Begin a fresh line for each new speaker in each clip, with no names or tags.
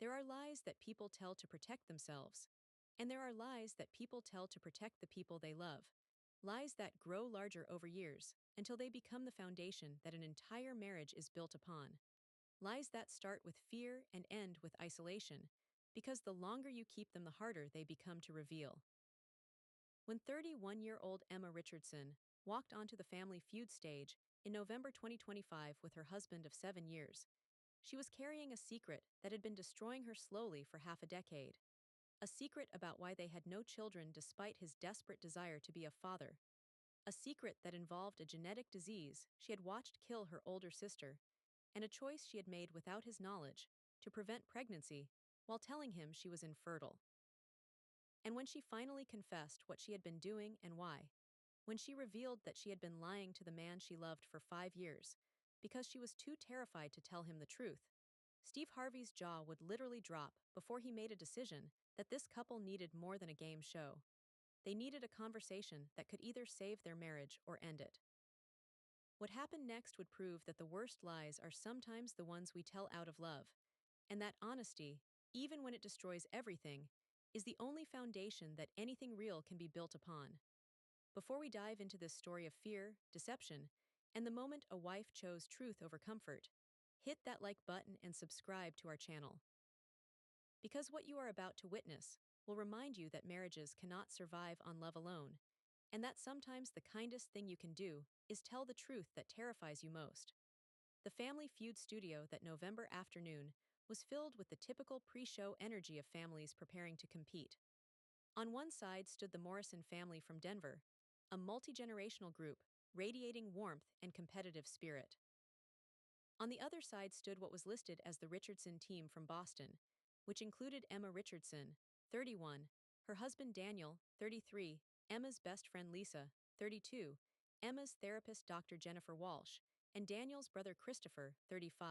There are lies that people tell to protect themselves. And there are lies that people tell to protect the people they love. Lies that grow larger over years until they become the foundation that an entire marriage is built upon. Lies that start with fear and end with isolation, because the longer you keep them, the harder they become to reveal. When 31-year-old Emma Richardson walked onto the Family Feud stage in November 2025 with her husband of 7 years, she was carrying a secret that had been destroying her slowly for half a decade. A secret about why they had no children despite his desperate desire to be a father. A secret that involved a genetic disease she had watched kill her older sister, and a choice she had made without his knowledge to prevent pregnancy while telling him she was infertile. And when she finally confessed what she had been doing and why, when she revealed that she had been lying to the man she loved for 5 years because she was too terrified to tell him the truth, Steve Harvey's jaw would literally drop before he made a decision that this couple needed more than a game show. They needed a conversation that could either save their marriage or end it. What happened next would prove that the worst lies are sometimes the ones we tell out of love, and that honesty, even when it destroys everything, is the only foundation that anything real can be built upon. Before we dive into this story of fear, deception, and the moment a wife chose truth over comfort, hit that like button and subscribe to our channel. Because what you are about to witness will remind you that marriages cannot survive on love alone, and that sometimes the kindest thing you can do is tell the truth that terrifies you most. The Family Feud studio that November afternoon was filled with the typical pre-show energy of families preparing to compete. On one side stood the Morrison family from Denver, a multi-generational group radiating warmth and competitive spirit. On the other side stood what was listed as the Richardson team from Boston, which included Emma Richardson, 31, her husband Daniel, 33, Emma's best friend Lisa, 32, Emma's therapist Dr. Jennifer Walsh, and Daniel's brother Christopher, 35.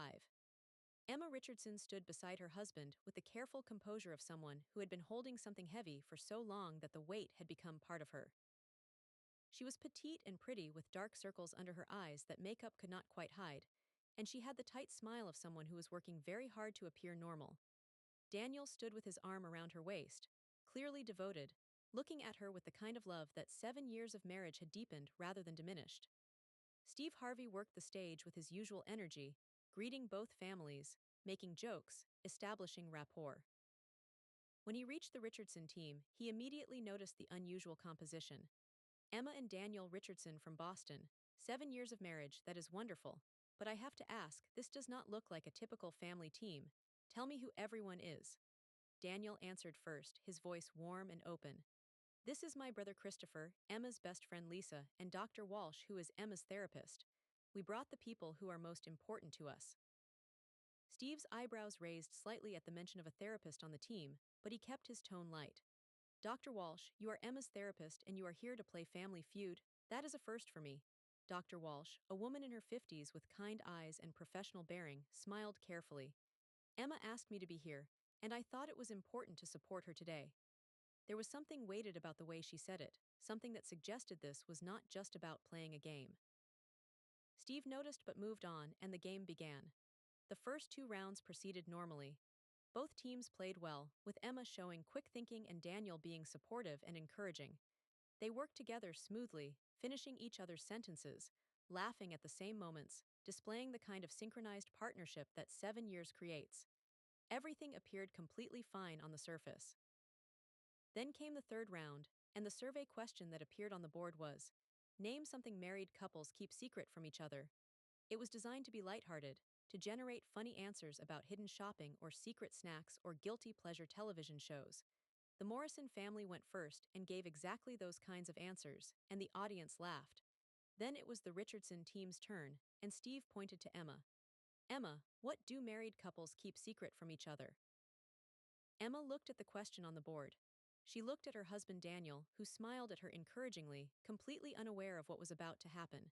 Emma Richardson stood beside her husband with the careful composure of someone who had been holding something heavy for so long that the weight had become part of her. She was petite and pretty with dark circles under her eyes that makeup could not quite hide, and she had the tight smile of someone who was working very hard to appear normal. Daniel stood with his arm around her waist, clearly devoted, looking at her with the kind of love that 7 years of marriage had deepened rather than diminished. Steve Harvey worked the stage with his usual energy, greeting both families, making jokes, establishing rapport. When he reached the Richardson team, he immediately noticed the unusual composition. Emma and Daniel Richardson from Boston, 7 years of marriage, that is wonderful, but I have to ask, this does not look like a typical family team. Tell me who everyone is. Daniel answered first, his voice warm and open. This is my brother Christopher, Emma's best friend Lisa, and Dr. Walsh, who is Emma's therapist. We brought the people who are most important to us. Steve's eyebrows raised slightly at the mention of a therapist on the team, but he kept his tone light. Dr. Walsh, you are Emma's therapist and you are here to play Family Feud? That is a first for me. Dr. Walsh, a woman in her 50s with kind eyes and professional bearing, smiled carefully. Emma asked me to be here, and I thought it was important to support her today. There was something weighted about the way she said it, something that suggested this was not just about playing a game. Steve noticed but moved on, and the game began. The first 2 rounds proceeded normally. Both teams played well, with Emma showing quick thinking and Daniel being supportive and encouraging. They worked together smoothly, finishing each other's sentences, laughing at the same moments, displaying the kind of synchronized partnership that 7 years creates. Everything appeared completely fine on the surface. Then came the third round, and the survey question that appeared on the board was, name something married couples keep secret from each other. It was designed to be lighthearted, to generate funny answers about hidden shopping or secret snacks or guilty pleasure television shows. The Morrison family went first and gave exactly those kinds of answers, and the audience laughed. Then it was the Richardson team's turn, and Steve pointed to Emma. Emma, what do married couples keep secret from each other? Emma looked at the question on the board. She looked at her husband Daniel, who smiled at her encouragingly, completely unaware of what was about to happen.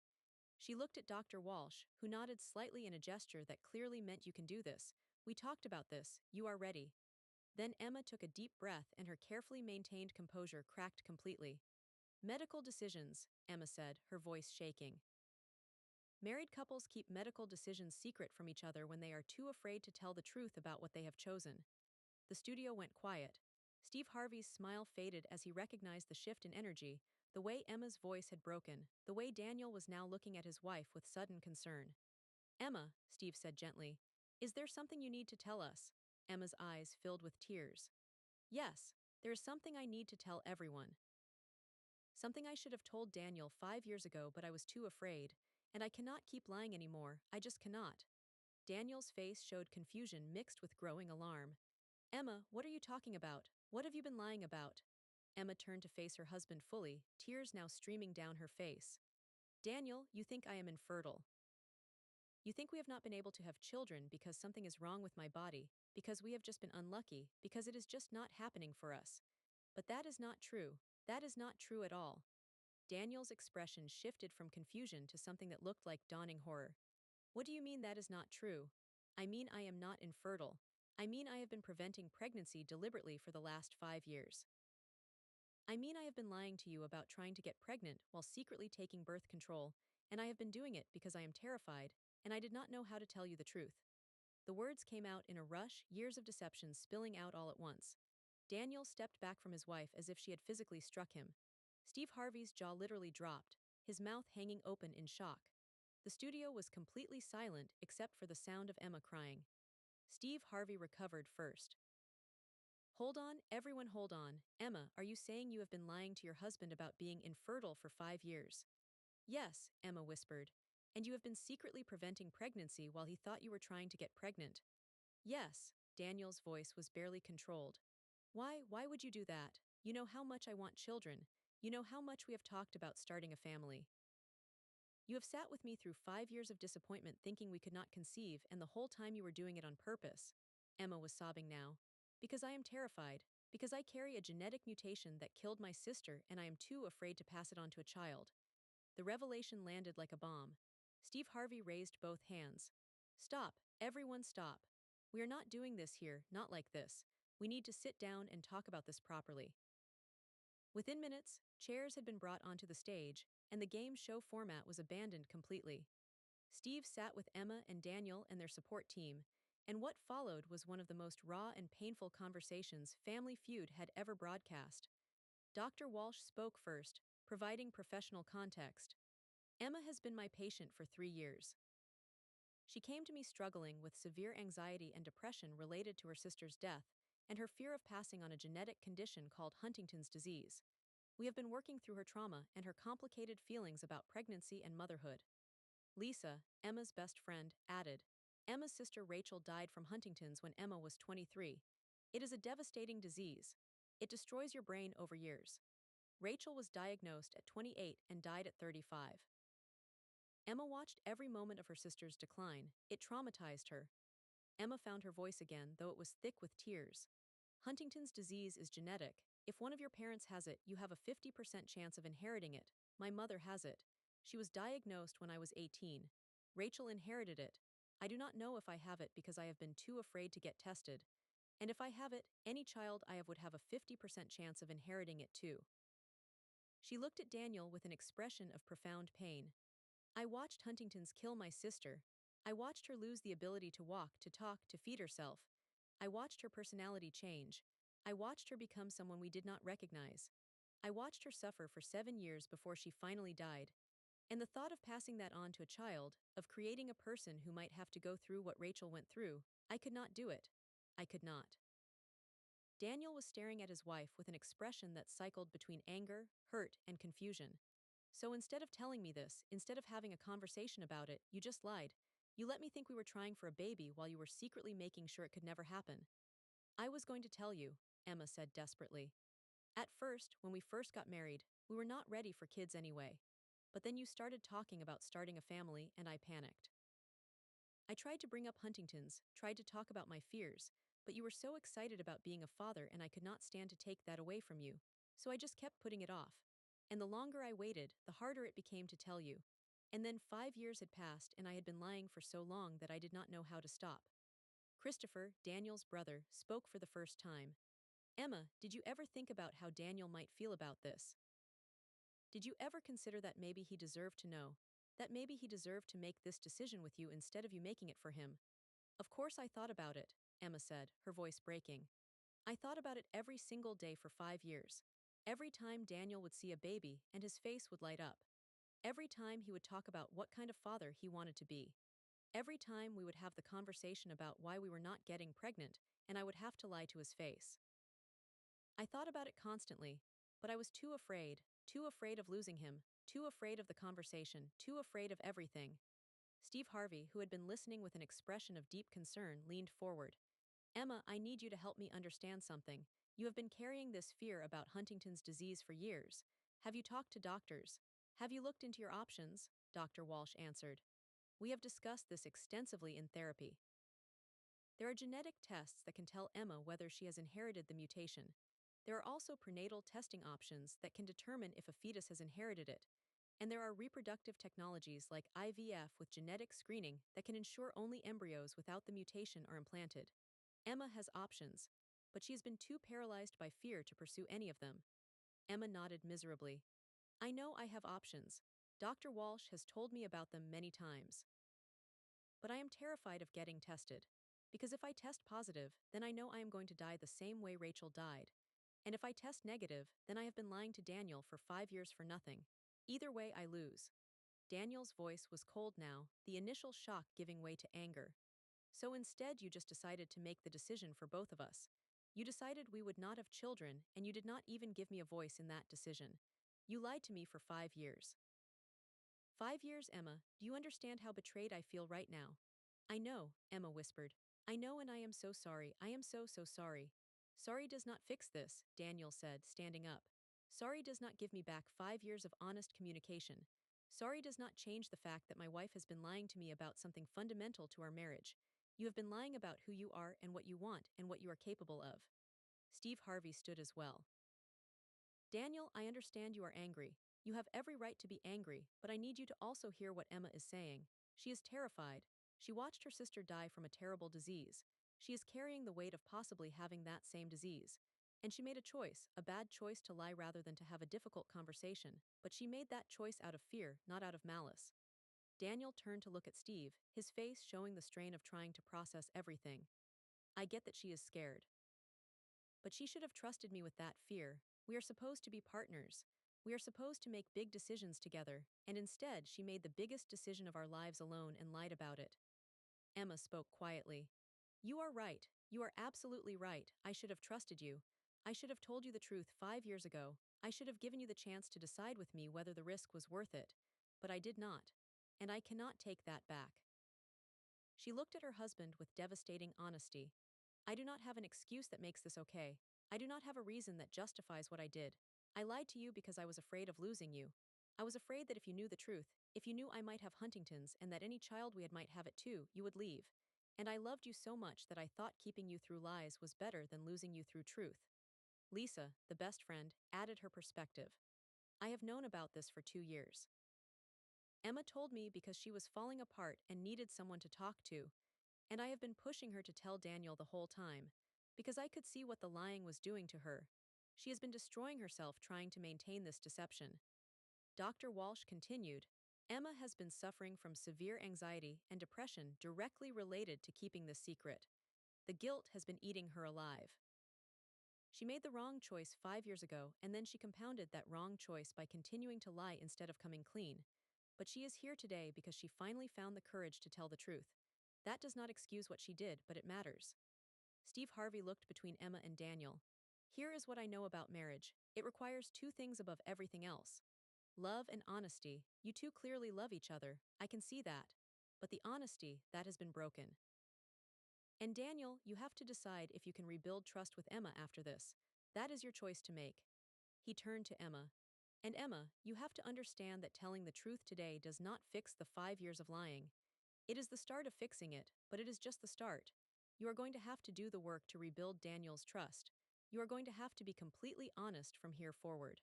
She looked at Dr. Walsh, who nodded slightly in a gesture that clearly meant you can do this. We talked about this, you are ready. Then Emma took a deep breath and her carefully maintained composure cracked completely. Medical decisions, Emma said, her voice shaking. Married couples keep medical decisions secret from each other when they are too afraid to tell the truth about what they have chosen. The studio went quiet. Steve Harvey's smile faded as he recognized the shift in energy, the way Emma's voice had broken, the way Daniel was now looking at his wife with sudden concern. Emma, Steve said gently, is there something you need to tell us? Emma's eyes filled with tears. Yes, there is something I need to tell everyone. Something I should have told Daniel 5 years ago, but I was too afraid, and I cannot keep lying anymore, I just cannot. Daniel's face showed confusion mixed with growing alarm. Emma, what are you talking about? What have you been lying about? Emma turned to face her husband fully, tears now streaming down her face. Daniel, you think I am infertile. You think we have not been able to have children because something is wrong with my body, because we have just been unlucky, because it is just not happening for us. But that is not true. That is not true at all. Daniel's expression shifted from confusion to something that looked like dawning horror. What do you mean that is not true? I mean I am not infertile. I mean I have been preventing pregnancy deliberately for the last 5 years. I mean I have been lying to you about trying to get pregnant while secretly taking birth control, and I have been doing it because I am terrified, and I did not know how to tell you the truth. The words came out in a rush, years of deception spilling out all at once. Daniel stepped back from his wife as if she had physically struck him. Steve Harvey's jaw literally dropped, his mouth hanging open in shock. The studio was completely silent except for the sound of Emma crying. Steve Harvey recovered first. Hold on, everyone hold on. Emma, are you saying you have been lying to your husband about being infertile for 5 years? Yes, Emma whispered. And you have been secretly preventing pregnancy while he thought you were trying to get pregnant. Yes, Daniel's voice was barely controlled. Why would you do that? You know how much I want children. You know how much we have talked about starting a family. You have sat with me through 5 years of disappointment thinking we could not conceive, and the whole time you were doing it on purpose. Emma was sobbing now. Because I am terrified. Because I carry a genetic mutation that killed my sister and I am too afraid to pass it on to a child. The revelation landed like a bomb. Steve Harvey raised both hands. Stop, everyone stop. We are not doing this here, not like this. We need to sit down and talk about this properly. Within minutes, chairs had been brought onto the stage, and the game show format was abandoned completely. Steve sat with Emma and Daniel and their support team, and what followed was one of the most raw and painful conversations Family Feud had ever broadcast. Dr. Walsh spoke first, providing professional context. Emma has been my patient for 3 years. She came to me struggling with severe anxiety and depression related to her sister's death and her fear of passing on a genetic condition called Huntington's disease. We have been working through her trauma and her complicated feelings about pregnancy and motherhood. Lisa, Emma's best friend, added, Emma's sister Rachel died from Huntington's when Emma was 23. It is a devastating disease. It destroys your brain over years. Rachel was diagnosed at 28 and died at 35. Emma watched every moment of her sister's decline. It traumatized her. Emma found her voice again, though it was thick with tears. Huntington's disease is genetic. If one of your parents has it, you have a 50% chance of inheriting it. My mother has it. She was diagnosed when I was 18. Rachel inherited it. I do not know if I have it because I have been too afraid to get tested. And if I have it, any child I have would have a 50% chance of inheriting it too. She looked at Daniel with an expression of profound pain. I watched Huntington's kill my sister. I watched her lose the ability to walk, to talk, to feed herself. I watched her personality change. I watched her become someone we did not recognize. I watched her suffer for 7 years before she finally died. And the thought of passing that on to a child, of creating a person who might have to go through what Rachel went through, I could not do it. I could not. Daniel was staring at his wife with an expression that cycled between anger, hurt, and confusion. So instead of telling me this, instead of having a conversation about it, you just lied. You let me think we were trying for a baby while you were secretly making sure it could never happen. I was going to tell you, Emma said desperately. At first, when we first got married, we were not ready for kids anyway. But then you started talking about starting a family and I panicked. I tried to bring up Huntington's, tried to talk about my fears, but you were so excited about being a father and I could not stand to take that away from you, so I just kept putting it off. And the longer I waited, the harder it became to tell you. And then 5 years had passed and I had been lying for so long that I did not know how to stop. Christopher, Daniel's brother, spoke for the first time. Emma, did you ever think about how Daniel might feel about this? Did you ever consider that maybe he deserved to know? That maybe he deserved to make this decision with you instead of you making it for him? Of course I thought about it, Emma said, her voice breaking. I thought about it every single day for 5 years. Every time Daniel would see a baby and his face would light up. Every time he would talk about what kind of father he wanted to be. Every time we would have the conversation about why we were not getting pregnant, and I would have to lie to his face. I thought about it constantly, but I was too afraid of losing him, too afraid of the conversation, too afraid of everything. Steve Harvey, who had been listening with an expression of deep concern, leaned forward. Emma, I need you to help me understand something. You have been carrying this fear about Huntington's disease for years. Have you talked to doctors? Have you looked into your options? Dr. Walsh answered. We have discussed this extensively in therapy. There are genetic tests that can tell Emma whether she has inherited the mutation. There are also prenatal testing options that can determine if a fetus has inherited it. And there are reproductive technologies like IVF with genetic screening that can ensure only embryos without the mutation are implanted. Emma has options, but she has been too paralyzed by fear to pursue any of them. Emma nodded miserably. I know I have options. Dr. Walsh has told me about them many times. But I am terrified of getting tested. Because if I test positive, then I know I am going to die the same way Rachel died. And if I test negative, then I have been lying to Daniel for 5 years for nothing. Either way, I lose. Daniel's voice was cold now, the initial shock giving way to anger. So instead, you just decided to make the decision for both of us. You decided we would not have children, and you did not even give me a voice in that decision. You lied to me for 5 years. 5 years, Emma, do you understand how betrayed I feel right now? I know, Emma whispered. I know, and I am so sorry. I am so sorry. Sorry does not fix this, Daniel said, standing up. Sorry does not give me back 5 years of honest communication. Sorry does not change the fact that my wife has been lying to me about something fundamental to our marriage. You have been lying about who you are and what you want and what you are capable of. Steve Harvey stood as well. Daniel, I understand you are angry. You have every right to be angry, but I need you to also hear what Emma is saying. She is terrified. She watched her sister die from a terrible disease. She is carrying the weight of possibly having that same disease. And she made a choice, a bad choice to lie rather than to have a difficult conversation, but she made that choice out of fear, not out of malice. Daniel turned to look at Steve, his face showing the strain of trying to process everything. I get that she is scared. But she should have trusted me with that fear. We are supposed to be partners. We are supposed to make big decisions together, and instead she made the biggest decision of our lives alone and lied about it. Emma spoke quietly. You are right. You are absolutely right. I should have trusted you. I should have told you the truth 5 years ago. I should have given you the chance to decide with me whether the risk was worth it. But I did not. And I cannot take that back. She looked at her husband with devastating honesty. I do not have an excuse that makes this okay. I do not have a reason that justifies what I did. I lied to you because I was afraid of losing you. I was afraid that if you knew the truth, if you knew I might have Huntington's and that any child we had might have it too, you would leave. And I loved you so much that I thought keeping you through lies was better than losing you through truth. Lisa, the best friend, added her perspective. I have known about this for 2 years. Emma told me because she was falling apart and needed someone to talk to, and I have been pushing her to tell Daniel the whole time, because I could see what the lying was doing to her. She has been destroying herself trying to maintain this deception. Dr. Walsh continued, Emma has been suffering from severe anxiety and depression directly related to keeping this secret. The guilt has been eating her alive. She made the wrong choice 5 years ago, and then she compounded that wrong choice by continuing to lie instead of coming clean. But she is here today because she finally found the courage to tell the truth. That does not excuse what she did, but it matters. Steve Harvey looked between Emma and Daniel. Here is what I know about marriage. It requires two things above everything else. Love and honesty. You two clearly love each other. I can see that. But the honesty, that has been broken. And Daniel, you have to decide if you can rebuild trust with Emma after this. That is your choice to make. He turned to Emma. And Emma, you have to understand that telling the truth today does not fix the 5 years of lying. It is the start of fixing it, but it is just the start. You are going to have to do the work to rebuild Daniel's trust. You are going to have to be completely honest from here forward.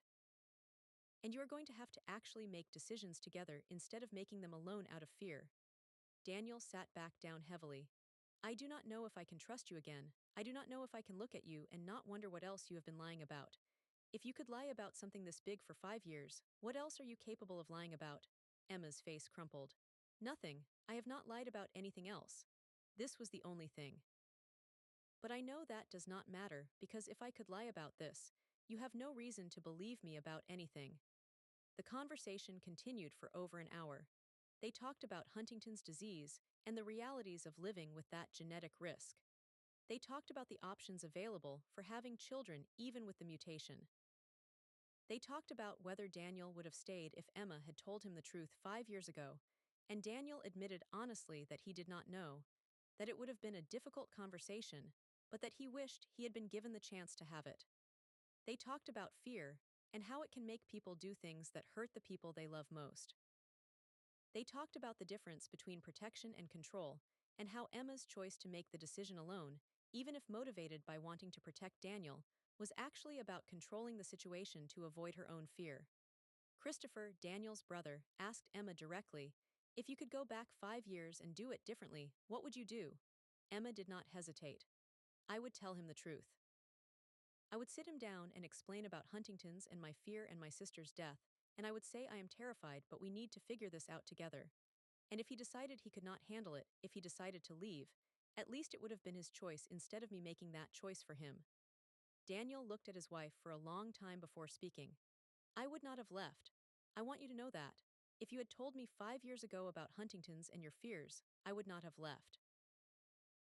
And you are going to have to actually make decisions together instead of making them alone out of fear. Daniel sat back down heavily. I do not know if I can trust you again. I do not know if I can look at you and not wonder what else you have been lying about. If you could lie about something this big for 5 years, what else are you capable of lying about? Emma's face crumpled. Nothing. I have not lied about anything else. This was the only thing. But I know that does not matter because if I could lie about this, you have no reason to believe me about anything. The conversation continued for over an hour. They talked about Huntington's disease and the realities of living with that genetic risk. They talked about the options available for having children even with the mutation. They talked about whether Daniel would have stayed if Emma had told him the truth 5 years ago, and Daniel admitted honestly that he did not know, that it would have been a difficult conversation, but that he wished he had been given the chance to have it. They talked about fear and how it can make people do things that hurt the people they love most. They talked about the difference between protection and control, and how Emma's choice to make the decision alone, even if motivated by wanting to protect Daniel, was actually about controlling the situation to avoid her own fear. Christopher, Daniel's brother, asked Emma directly, "If you could go back 5 years and do it differently, what would you do?" Emma did not hesitate. "I would tell him the truth. I would sit him down and explain about Huntington's and my fear and my sister's death, and I would say I am terrified but we need to figure this out together. And if he decided he could not handle it, if he decided to leave, at least it would have been his choice instead of me making that choice for him." Daniel looked at his wife for a long time before speaking. "I would not have left. I want you to know that. If you had told me 5 years ago about Huntington's and your fears, I would not have left.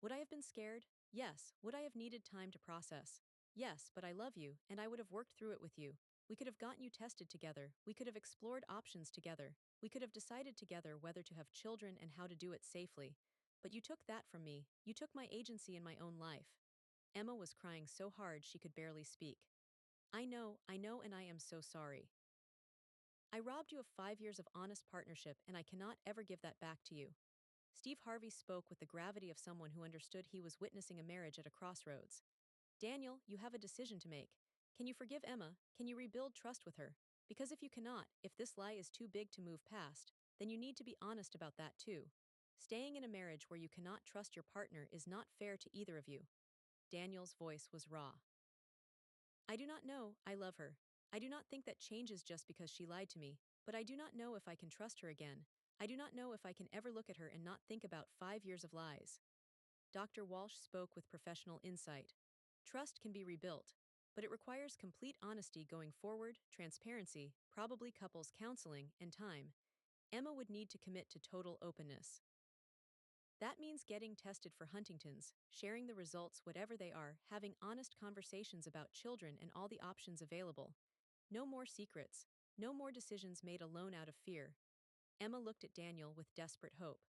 Would I have been scared? Yes. Would I have needed time to process? Yes, but I love you, and I would have worked through it with you. We could have gotten you tested together, we could have explored options together, we could have decided together whether to have children and how to do it safely. But you took that from me, you took my agency in my own life." Emma was crying so hard she could barely speak. I know, and I am so sorry. I robbed you of 5 years of honest partnership, and I cannot ever give that back to you." Steve Harvey spoke with the gravity of someone who understood he was witnessing a marriage at a crossroads. "Daniel, you have a decision to make. Can you forgive Emma? Can you rebuild trust with her? Because if you cannot, if this lie is too big to move past, then you need to be honest about that too. Staying in a marriage where you cannot trust your partner is not fair to either of you." Daniel's voice was raw. "I do not know, I love her. I do not think that changes just because she lied to me, but I do not know if I can trust her again. I do not know if I can ever look at her and not think about 5 years of lies." Dr. Walsh spoke with professional insight. "Trust can be rebuilt, but it requires complete honesty going forward, transparency, probably couples counseling, and time. Emma would need to commit to total openness. That means getting tested for Huntington's, sharing the results whatever they are, having honest conversations about children and all the options available. No more secrets, no more decisions made alone out of fear." Emma looked at Daniel with desperate hope.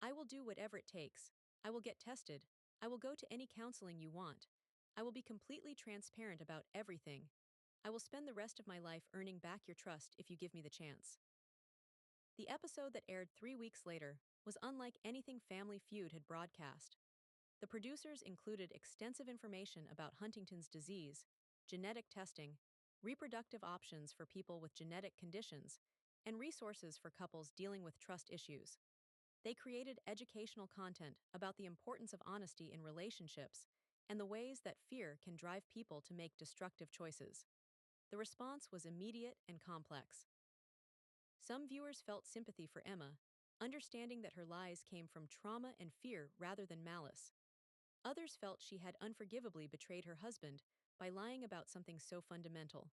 "I will do whatever it takes. I will get tested. I will go to any counseling you want. I will be completely transparent about everything. I will spend the rest of my life earning back your trust if you give me the chance." The episode that aired 3 weeks later was unlike anything Family Feud had broadcast. The producers included extensive information about Huntington's disease, genetic testing, reproductive options for people with genetic conditions, and resources for couples dealing with trust issues. They created educational content about the importance of honesty in relationships and the ways that fear can drive people to make destructive choices. The response was immediate and complex. Some viewers felt sympathy for Emma, understanding that her lies came from trauma and fear rather than malice. Others felt she had unforgivably betrayed her husband by lying about something so fundamental.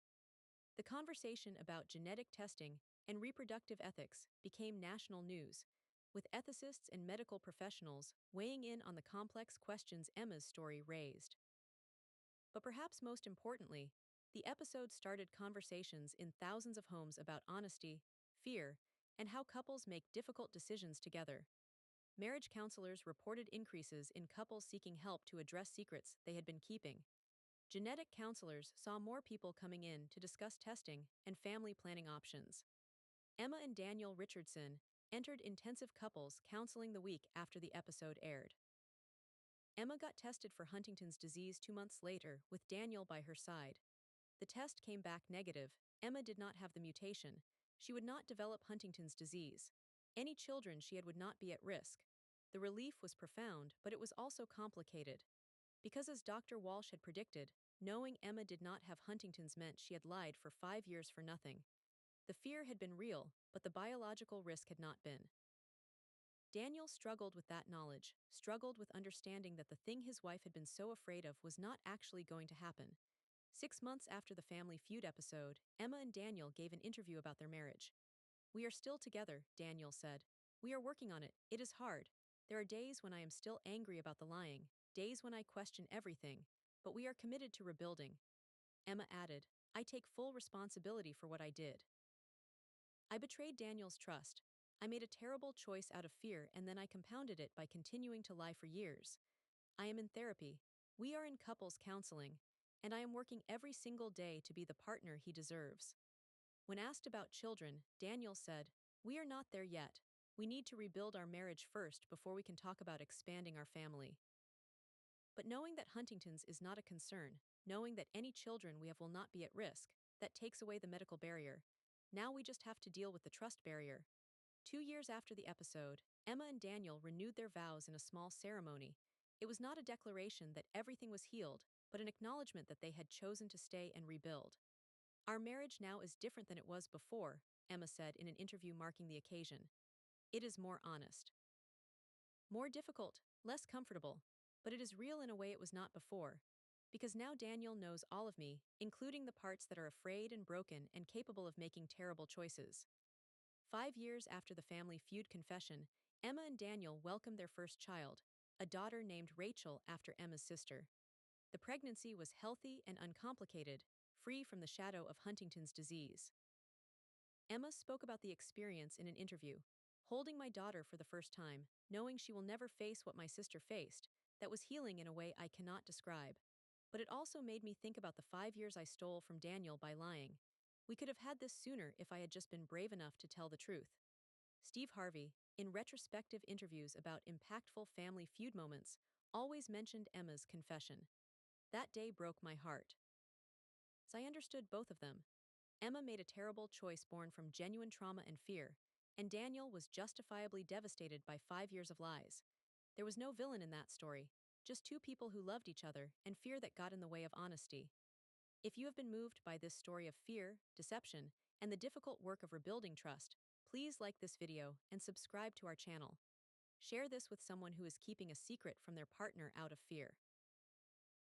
The conversation about genetic testing and reproductive ethics became national news, with ethicists and medical professionals weighing in on the complex questions Emma's story raised. But perhaps most importantly, the episode started conversations in thousands of homes about honesty, fear, and how couples make difficult decisions together. Marriage counselors reported increases in couples seeking help to address secrets they had been keeping. Genetic counselors saw more people coming in to discuss testing and family planning options. Emma and Daniel Richardson entered intensive couples counseling the week after the episode aired. Emma got tested for Huntington's disease 2 months later with Daniel by her side. The test came back negative. Emma did not have the mutation. She would not develop Huntington's disease. Any children she had would not be at risk. The relief was profound, but it was also complicated. Because as Dr. Walsh had predicted, knowing Emma did not have Huntington's meant she had lied for 5 years for nothing. The fear had been real, but the biological risk had not been. Daniel struggled with that knowledge, struggled with understanding that the thing his wife had been so afraid of was not actually going to happen. 6 months after the Family Feud episode, Emma and Daniel gave an interview about their marriage. "We are still together," Daniel said. "We are working on it. It is hard. There are days when I am still angry about the lying, days when I question everything, but we are committed to rebuilding." Emma added, "I take full responsibility for what I did. I betrayed Daniel's trust. I made a terrible choice out of fear and then I compounded it by continuing to lie for years. I am in therapy. We are in couples counseling. And I am working every single day to be the partner he deserves." When asked about children, Daniel said, "We are not there yet. We need to rebuild our marriage first before we can talk about expanding our family." But knowing that Huntington's is not a concern, knowing that any children we have will not be at risk, that takes away the medical barrier. Now we just have to deal with the trust barrier. 2 years after the episode, Emma and Daniel renewed their vows in a small ceremony. It was not a declaration that everything was healed, but an acknowledgement that they had chosen to stay and rebuild. "Our marriage now is different than it was before," Emma said in an interview marking the occasion. "It is more honest. More difficult, less comfortable, but it is real in a way it was not before. Because now Daniel knows all of me, including the parts that are afraid and broken and capable of making terrible choices." 5 years after the Family Feud confession, Emma and Daniel welcomed their first child, a daughter named Rachel after Emma's sister. The pregnancy was healthy and uncomplicated, free from the shadow of Huntington's disease. Emma spoke about the experience in an interview. "Holding my daughter for the first time, knowing she will never face what my sister faced, that was healing in a way I cannot describe. But it also made me think about the 5 years I stole from Daniel by lying. We could have had this sooner if I had just been brave enough to tell the truth." Steve Harvey, in retrospective interviews about impactful Family Feud moments, always mentioned Emma's confession. "That day broke my heart. So I understood both of them. Emma made a terrible choice born from genuine trauma and fear, and Daniel was justifiably devastated by 5 years of lies. There was no villain in that story, just two people who loved each other and fear that got in the way of honesty." If you have been moved by this story of fear, deception, and the difficult work of rebuilding trust, please like this video and subscribe to our channel. Share this with someone who is keeping a secret from their partner out of fear.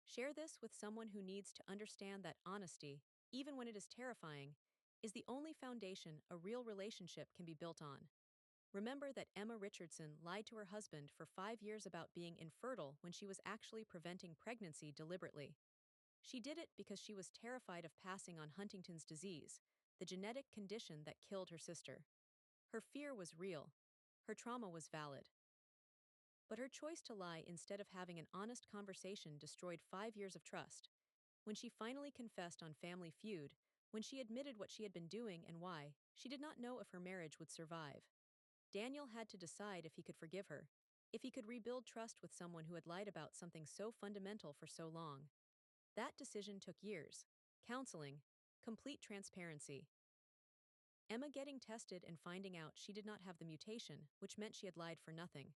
Share this with someone who needs to understand that honesty, even when it is terrifying, is the only foundation a real relationship can be built on. Remember that Emma Richardson lied to her husband for 5 years about being infertile when she was actually preventing pregnancy deliberately. She did it because she was terrified of passing on Huntington's disease, the genetic condition that killed her sister. Her fear was real. Her trauma was valid. But her choice to lie instead of having an honest conversation destroyed 5 years of trust. When she finally confessed on Family Feud, when she admitted what she had been doing and why, she did not know if her marriage would survive. Daniel had to decide if he could forgive her, if he could rebuild trust with someone who had lied about something so fundamental for so long. That decision took years. Counseling, complete transparency. Emma getting tested and finding out she did not have the mutation, which meant she had lied for nothing.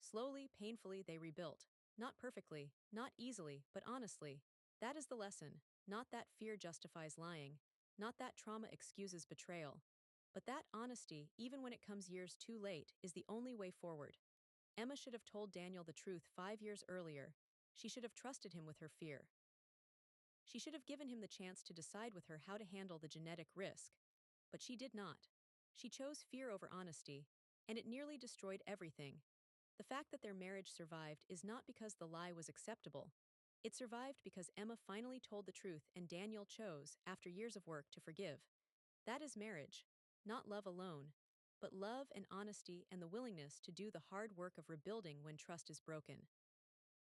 Slowly, painfully, they rebuilt. Not perfectly, not easily, but honestly. That is the lesson. Not that fear justifies lying. Not that trauma excuses betrayal. But that honesty, even when it comes years too late, is the only way forward. Emma should have told Daniel the truth 5 years earlier. She should have trusted him with her fear. She should have given him the chance to decide with her how to handle the genetic risk. But she did not. She chose fear over honesty, and it nearly destroyed everything. The fact that their marriage survived is not because the lie was acceptable. It survived because Emma finally told the truth and Daniel chose, after years of work, to forgive. That is marriage. Not love alone, but love and honesty and the willingness to do the hard work of rebuilding when trust is broken.